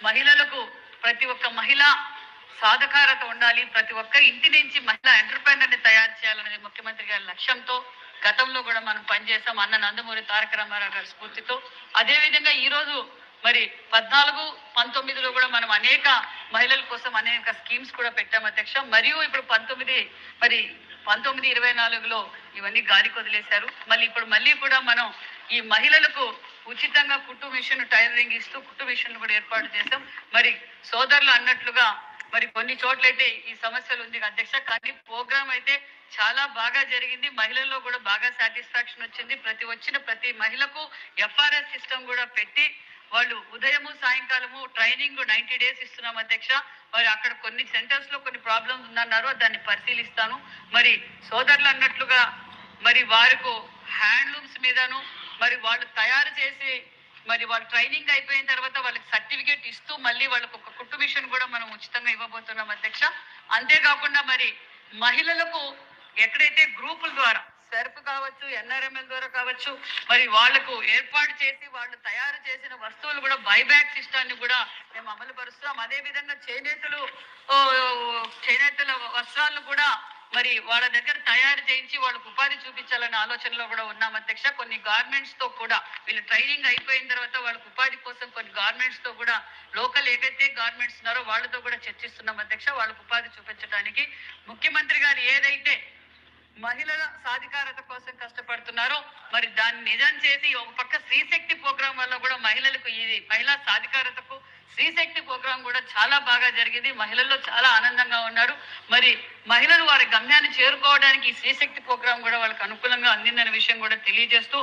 మహిళలకు ప్రతి ఒక్క మహిళ సాధకారత ఉండాలి, ప్రతి ఒక్క ఇంటి నుంచి మహిళా ఎంటర్‌ప్రెన్యూర్ ని తయారు చేయాలనేది ముఖ్యమంత్రి గారి లక్ష్యంతో గతంలో కూడా మనం పనిచేసాం. అన్న నందమూరి తారక రామారావు గారి స్ఫూర్తితో. అదే విధంగా ఈ రోజు మరి 14, 19లో కూడా మనం అనేక మహిళల కోసం అనేక స్కీమ్స్ కూడా పెట్టాం అధ్యక్ష. మరియు ఇప్పుడు 19, 24లో ఇవన్నీ గాలికి వదిలేశారు. మళ్ళీ కూడా మనం ఈ మహిళలకు ఉచితంగా కుట్టు మిషన్ టైలరింగ్ ఇస్తూ కుట్టు మిషన్లు కూడా ఏర్పాటు చేశాం. మరి సోదరులు అన్నట్లుగా మరి కొన్ని చోట్లయితే ఈ సమస్యలు ఉంది అధ్యక్ష. కానీ ప్రోగ్రామ్ అయితే చాలా బాగా జరిగింది. మహిళల్లో కూడా బాగా సాటిస్ఫాక్షన్ వచ్చింది. ప్రతి మహిళకు ఎఫ్ఆర్ఎస్ సిస్టమ్ కూడా పెట్టి వాళ్ళు ఉదయము సాయంకాలము ట్రైనింగ్ 90 days ఇస్తున్నాం అధ్యక్ష. మరి అక్కడ కొన్ని సెంటర్స్ లో కొన్ని ప్రాబ్లమ్స్ ఉందన్నారు, దాన్ని పరిశీలిస్తాను. మరి సోదరులు అన్నట్లుగా మరి వారికి హ్యాండ్లూమ్స్ మీదను మరి వాళ్ళు తయారు చేసి మరి వాళ్ళు ట్రైనింగ్ అయిపోయిన తర్వాత వాళ్ళకి సర్టిఫికేట్ ఇస్తూ మళ్ళీ వాళ్ళకు ఒక కుట్టు మిషన్ కూడా మనం ఉచితంగా ఇవ్వబోతున్నాం అధ్యక్ష. అంతేకాకుండా మరి మహిళలకు ఎక్కడైతే గ్రూపుల ద్వారా సెర్ప్ కావచ్చు, ఎన్ఆర్ఎంఎల్ ద్వారా కావచ్చు, మరి వాళ్లకు ఏర్పాటు చేసి వాళ్ళు తయారు చేసిన వస్తువులు కూడా బైబ్యాక్ సిస్టాన్ని కూడా మేము అమలు పరుస్తాం. అదే విధంగా చేనేతల వస్త్రాలను కూడా మరి వాళ్ళ దగ్గర తయారు చేయించి వాళ్ళకు ఉపాధి చూపించాలనే ఆలోచనలో కూడా ఉన్నాం అధ్యక్ష. కొన్ని గార్మెంట్స్ తో కూడా వీళ్ళు ట్రైనింగ్ అయిపోయిన తర్వాత వాళ్ళకు ఉపాధి కోసం కొన్ని గార్మెంట్స్ తో కూడా లోకల్ ఏదైతే గార్మెంట్స్ ఉన్నారో వాళ్ళతో కూడా చర్చిస్తున్నాం అధ్యక్ష. వాళ్ళకు ఉపాధి చూపించడానికి ముఖ్యమంత్రి గారు ఏదైతే మహిళల సాధికారత కోసం కష్టపడుతున్నారో మరి దాన్ని నిజం చేసి ఒక పక్క స్త్రీశక్తి ప్రోగ్రాం వల్ల కూడా మహిళలకు ఈ మహిళా సాధికారతకు స్త్రీశక్తి ప్రోగ్రాం కూడా చాలా బాగా జరిగింది. మహిళల్లో చాలా ఆనందంగా ఉన్నారు. మరి మహిళలు వారి గమ్యాన్ని చేరుకోవడానికి ఈ స్త్రీశక్తి ప్రోగ్రాం కూడా వాళ్ళకి అనుకూలంగా అందిందనే విషయం కూడా తెలియజేస్తూ